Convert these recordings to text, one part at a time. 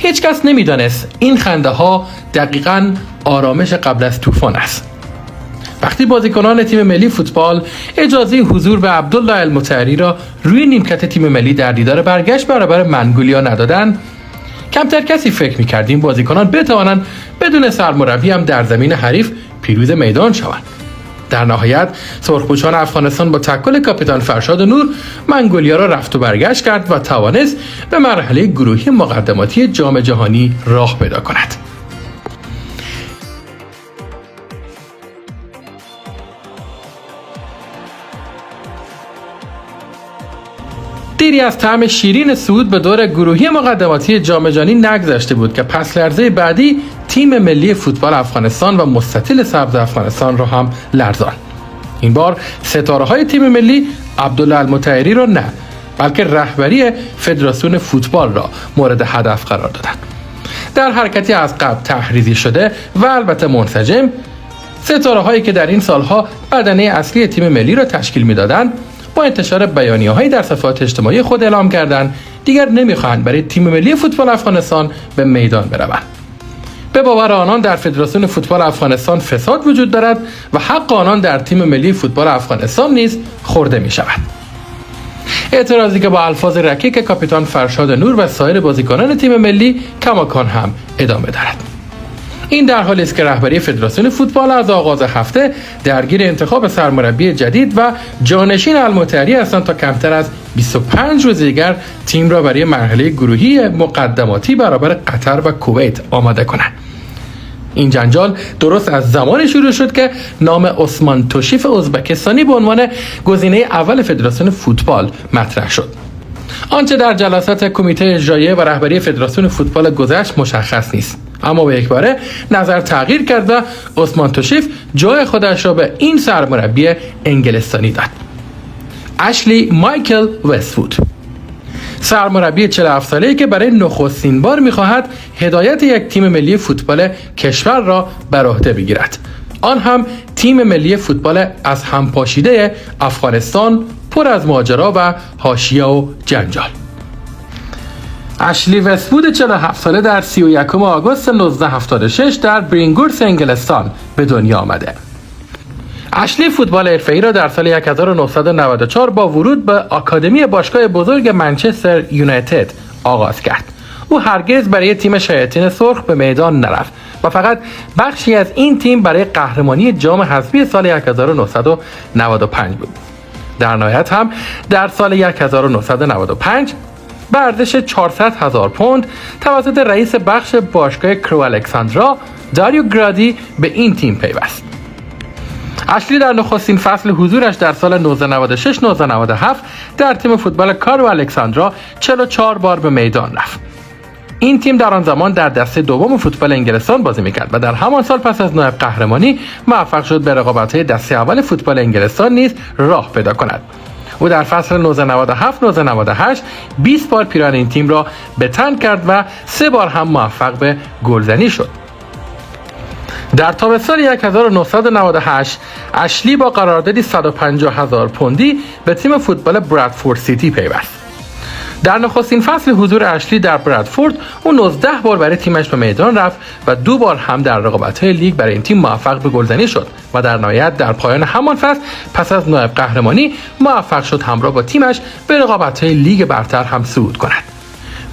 هیچ کس نمیدانست این خنده ها دقیقاً آرامش قبل از طوفان است. وقتی بازیکنان تیم ملی فوتبال اجازه حضور به عبدالله المطهری را روی نیمکت تیم ملی در دیدار برگشت برابر منگولیا ندادند، کمتر کسی فکر می‌کرد این بازیکنان بتوانند بدون سرمربی هم در زمین حریف پیروز میدان شوند. در نهایت سرخپوشان افغانستان با تکل کاپیتان فرشاد نور منگولیا را رفت و برگشت کرد و توانست به مرحله گروهی مقدماتی جام جهانی راه پیدا کند. دیری از طعم شیرین صعود به دور گروهی مقدماتی جام جهانی نگذشته بود که پس لرزه بعدی تیم ملی فوتبال افغانستان و مستطیل سبز افغانستان را هم لرزاند. این بار ستاره‌های تیم ملی عبدالله المطهری را نه، بلکه رهبری فدراسیون فوتبال را مورد هدف قرار دادند. در حرکتی از قبل تحریزی شده و البته منسجم، ستاره‌هایی که در این سالها بدنه اصلی تیم ملی را تشکیل می‌دادند، با انتشار بیانیه‌هایی در صفحات اجتماعی خود اعلام کردند دیگر نمی‌خواهند برای تیم ملی فوتبال افغانستان به میدان بروند. به باور آنان در فدراسیون فوتبال افغانستان فساد وجود دارد و حق آنان در تیم ملی فوتبال افغانستان نیز خورده می‌شود. اعتراضی که با الفاظ رکیک کاپیتان فرشاد نور و سایر بازیکنان تیم ملی کماکان هم ادامه دارد. این در حالی است که رهبری فدراسیون فوتبال از آغاز هفته درگیر انتخاب سرمربی جدید و جانشین المطهری هستند تا کمتر از 25 روز دیگر تیم را برای مرحله گروهی مقدماتی برابر قطر و کویت آماده کنند. این جنجال درست از زمانی شروع شد که نام عثمان توشیف ازبکستانی به عنوان گزینه اول فدراسیون فوتبال مطرح شد. آنچه در جلسات کمیته اجرایی و رهبری فدراسیون فوتبال گذشت مشخص نیست، اما به یکباره نظر تغییر کرد و عثمان توشیف جای خودش را به این سرمربی انگلستانی داد. اشلی مایکل وست‌وود، سرمربی 47 ساله‌ای که برای نخستین بار می‌خواهد هدایت یک تیم ملی فوتبال کشور را بر عهده بگیرد، آن هم تیم ملی فوتبال از هم پاشیده افغانستان، پر از ماجرا و حاشیه و جنجال. اشلی وست‌وود 47 ساله در 31 آگوست 1976 در برینگورس انگلستان به دنیا آمده. اشلی فوتبال حرفه‌ای را در سال 1994 با ورود به آکادمی باشگاه بزرگ منچستر یونایتد آغاز کرد. او هرگز برای تیم شیاطین سرخ به میدان نرفت و فقط بخشی از این تیم برای قهرمانی جام حذفی سال 1995 بود. در نهایت هم در سال 1995 به ارزش 400,000 پوند توسط رئیس بخش باشگاه کرو الکساندرا داریو گرادی به این تیم پیوست. اشلی در نخستین فصل حضورش در سال 1996-1997 در تیم فوتبال کارو الکساندرا 44 بار به میدان رفت. این تیم در آن زمان در دسته دوم فوتبال انگلستان بازی می‌کرد و در همان سال پس از نایب قهرمانی موفق شد به رقابت‌های دسته اول فوتبال انگلستان نیز راه پیدا کند. او در فصل 1997-1998 20 بار پیراهن این تیم را به تن کرد و 3 بار هم موفق به گلزنی شد. در تابستان 1998 اشلی با قراردادی 150,000 پوندی به تیم فوتبال برادفورد سیتی پیوست. در نخستین فصل حضور اشلی در برادفورد او 19 بار برای تیمش به میدان رفت و 2 بار هم در رقابت‌های لیگ برای این تیم موفق به گلزنی شد و در نهایت در پایان همان فصل پس از نایب قهرمانی موفق شد همراه با تیمش به رقابت‌های لیگ برتر هم صعود کند.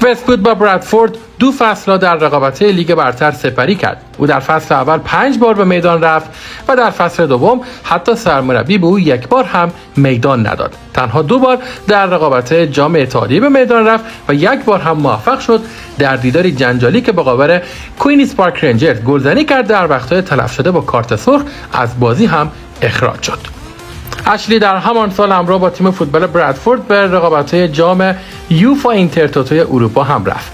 وست‌وود با برادفورد 2 فصل را در رقابت‌های لیگ برتر سپری کرد. او در فصل اول 5 بار به میدان رفت و در فصل دوم حتی سرمربی به او 1 بار هم میدان نداد. تنها 2 بار در رقابت‌های جام اتحادیه به میدان رفت و 1 بار هم موفق شد در دیداری جنجالی که مقابل کوئینز پارک رنجرز گلزنی کرد در وقت‌های تلف شده با کارت سرخ از بازی هم اخراج شد. اشلی در همان سال همراه با تیم فوتبال برادفورد به رقابت‌های جام یوفا اینترتوتوی اروپا هم رفت.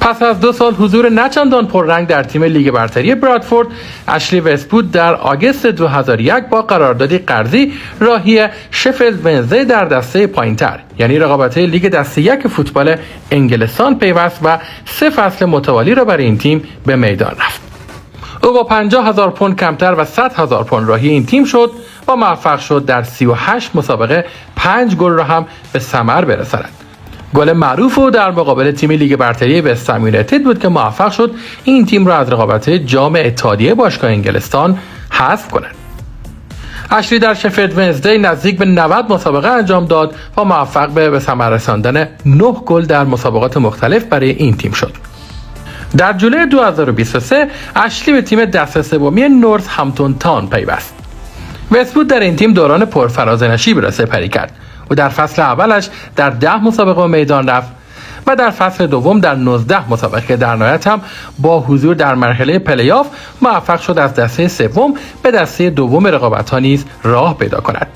پس از 2 سال حضور نچندان پررنگ در تیم لیگ برتری برادفورد، اشلی وست‌وود در آگوست 2001 با قراردادی قرضی راهی شفیلد ونزدی در دسته پایین‌تر یعنی رقابت‌های لیگ دسته 1 فوتبال انگلستان پیوست و 3 فصل متوالی را برای این تیم به میدان رفت. او با 50,000 پوند کمتر و 100,000 پوند راهی این تیم شد و موفق شد در 38 مسابقه 5 گل را هم به ثمر برساند. گل معروف او در مقابل تیم لیگ برتری وستهم یونایتد بود که موفق شد این تیم را از رقابت جام اتحادیه باشگاه انگلستان حذف کند. اشلی در شفیلد ونزدی نزدیک به 90 مسابقه انجام داد و موفق به ثمر رساندن 9 گل در مسابقات مختلف برای این تیم شد. در جولای 2023 اشلی به تیم دسته سومی نورث همپتون تاون پیوست. وست‌وود در این تیم دوران پرفرازنشیبی را سپری کرد و در فصل اولش در 10 مسابقه میدان رفت و در فصل دوم در 19 مسابقه که در نهایت هم با حضور در مرحله پلی‌آف موفق شد از دسته سوم به دسته دوم رقابت‌ها نیز راه پیدا کند.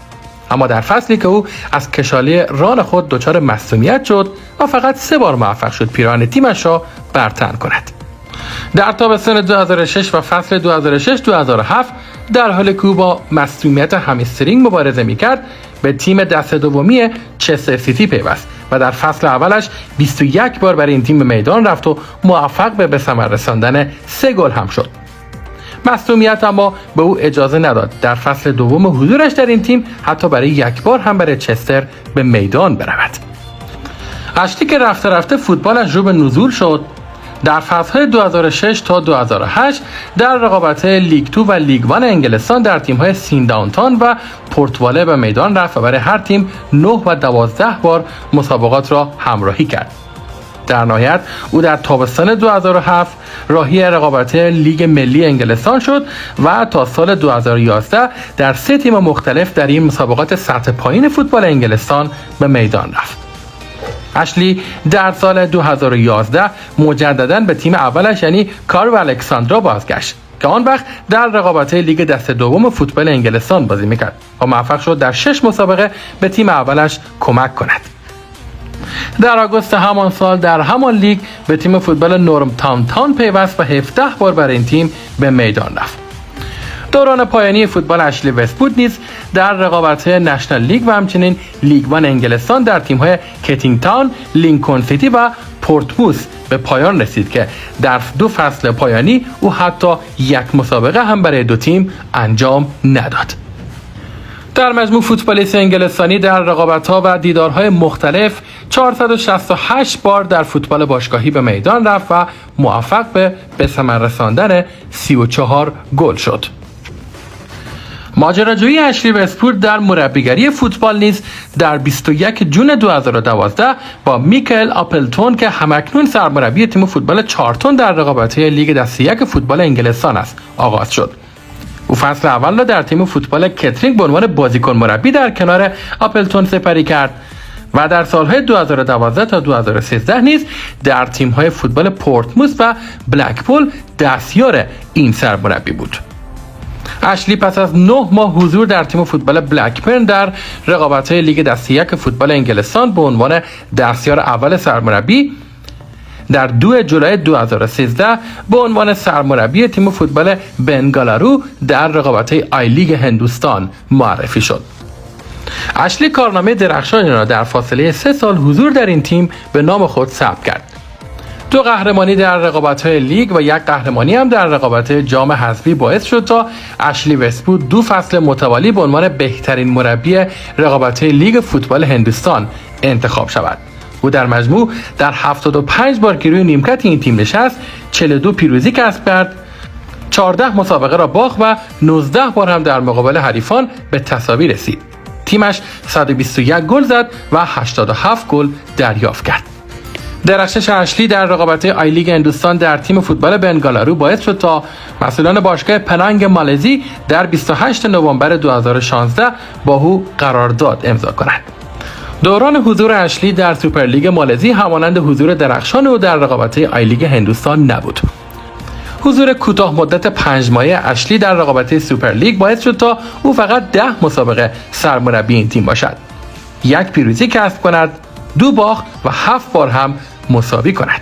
اما در فصلی که او از کشاله ران خود دچار مصدومیت شد و فقط 3 بار موفق شد پیراهن تیمش را برتن کند. در تابستان 2006 و فصل 2006-2007 در حالی که او با مصدومیت همسترینگ مبارزه می‌کرد به تیم دسته دومی چستر سیتی پیوست و در فصل اولش 21 بار برای این تیم به میدان رفت و موفق به ثمر رساندن 3 گل هم شد. مصدومیت اما به او اجازه نداد در فصل دوم حضورش در این تیم حتی برای 1 بار هم برای چستر به میدان برود. اشلی که رفته رفته فوتبالش رو به نزول شد، در فصل‌های 2006 تا 2008 در رقابت لیگ 2 و لیگ 1 انگلستان در تیم‌های سینداونتان و پورتواله به میدان رفت و برای هر تیم 9 و 12 بار مسابقات را همراهی کرد. در نهایت او در تابستان 2007 راهی رقابت لیگ ملی انگلستان شد و تا سال 2011 در 3 تیم مختلف در این مسابقات سطح پایین فوتبال انگلستان به میدان رفت. اشلی در سال 2011 مجدداً به تیم اولش یعنی کارو الکساندرا بازگشت که آن وقت در رقابت لیگ دسته دوم فوتبال انگلستان بازی میکرد و موفق شد در 6 مسابقه به تیم اولش کمک کند. در آگوست همان سال در همان لیگ به تیم فوتبال نورتامپتون تاون پیوست و 17 بار برای این تیم به میدان رفت. دوران پایانی فوتبال اشلی وست‌وود نیز در رقابت نشنال لیگ و همچنین لیگ 1 انگلستان در تیم‌های کتینگتاون، لینکن سیتی و پورتموث به پایان رسید که در 2 فصل پایانی او حتی 1 مسابقه هم برای 2 تیم انجام نداد. در مجموع فوتبالیست انگلستانی در رقابت‌ها و دیدارهای مختلف 468 بار در فوتبال باشگاهی به میدان رفت و موفق به ثمر رساندن 34 گل شد. ماجراجویی اشلی وست‌وود در مربیگری فوتبال نیز در 21 جون 2012 با میکل آپلتون که همکنون سرمربی تیم فوتبال چارتون در رقابت‌های لیگ دسته 1 فوتبال انگلستان است آغاز شد. او فصل اول را در تیم فوتبال کترینگ به عنوان بازیکن مربی در کنار آپلتون سپری کرد و در سالهای 2012 تا 2013 نیز در تیم‌های فوتبال پورتموث و بلکپول دستیار این سرمربی بود. اشلی پس از 9 ماه حضور در تیم فوتبال بلکبرن در رقابت‌های لیگ دسته 1 فوتبال انگلستان به عنوان دستیار اول سرمربی در 2 جولای 2013 به عنوان سرمربی تیم فوتبال بنگالورو در رقابت‌های آی لیگ هندوستان معرفی شد. اشلی کارنامه درخشانی را در فاصله 3 سال حضور در این تیم به نام خود ثبت کرد. 2 قهرمانی در رقابت‌های لیگ و 1 قهرمانی هم در رقابت جام حذفی باعث شد تا اشلی وست‌وود 2 فصل متوالی به عنوان بهترین مربی رقابت‌های لیگ فوتبال هندوستان انتخاب شود. او در مجموع در 75 بار که روی نیمکت این تیم نشست 42 پیروزی کسب کرد، 14 مسابقه را باخت و 19 بار هم در مقابل حریفان به تساوی رسید. تیمش 121 گل زد و 87 گل دریافت کرد. درخشش اشلی در رقابت آی لیگ هندوستان در تیم فوتبال بنگالورو باعث شد تا مسئولان باشگاه پنانگ مالزی در 28 نوامبر 2016 با او قرارداد امضا کنند. دوران حضور اشلی در سوپرلیگ مالزی همانند حضور درخشان او در رقابت آی لیگ هندوستان نبود. حضور کوتاه مدت 5 ماهه اشلی در رقابت سوپرلیگ باعث شد تا او فقط 10 مسابقه سرمربی این تیم باشد، 1 پیروزی کسب کند، 2 باخت و 7 بار هم مساوی کند.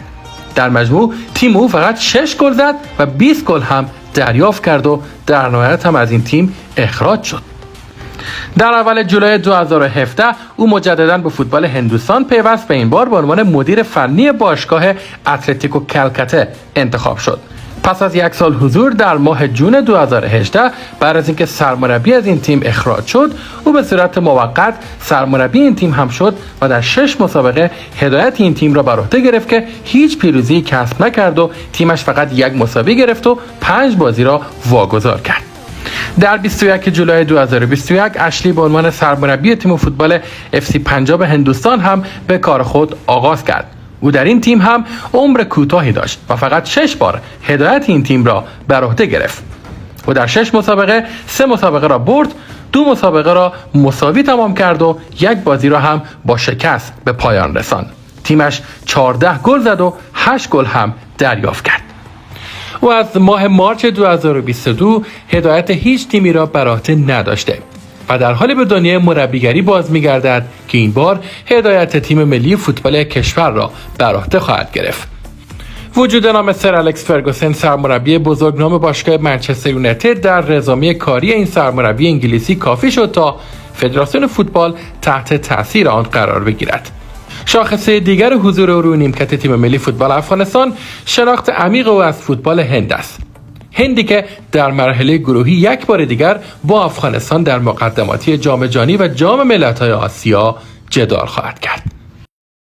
در مجموع تیم او فقط 6 گل زد و 20 گل هم دریافت کرد و در نهایت هم از این تیم اخراج شد. در اول جولای 2017 او مجددا به فوتبال هندوستان پیوست و این بار به عنوان مدیر فنی باشگاه اتلتیکو کلکته انتخاب شد پس از 1 سال حضور در ماه جون 2018 بعد از اینکه سرمربی از این تیم اخراج شد، او به صورت موقت سرمربی این تیم هم شد و در 6 مسابقه هدایت این تیم را بر عهده گرفت که هیچ پیروزی کسب نکرد و تیمش فقط 1 مساوی گرفت و 5 بازی را واگذار کرد. در 21 جولای 2021 اشلی به عنوان سرمربی تیم فوتبال FC پنجاب هندوستان هم به کار خود آغاز کرد. او در این تیم هم عمر کوتاهی داشت و فقط 6 بار هدایت این تیم را بر عهده گرفت. او در 6 مسابقه 3 مسابقه را برد، 2 مسابقه را مساوی تمام کرد و 1 بازی را هم با شکست به پایان رساند. تیمش 14 گل زد و 8 گل هم دریافت کرد. او از ماه مارچ 2022 هدایت هیچ تیمی را بر عهده نداشته و در حال به دنیای مربیگری باز می‌گردد که این بار هدایت تیم ملی فوتبال کشور را بر عهده خواهد گرفت. وجود نام سر الکس فرگوسن سرمربی بزرگنام باشگاه منچستر یونایتد در رزومه کاری این سرمربی انگلیسی کافی شد تا فدراسیون فوتبال تحت تأثیر آن قرار بگیرد. شاخصه دیگر حضور او روی نیمکت تیم ملی فوتبال افغانستان شناخت عمیق او از فوتبال هند است. هندی که در مرحله گروهی 1 بار دیگر با افغانستان در مقدماتی جام جهانی و جام ملت‌های آسیا جدال خواهد کرد.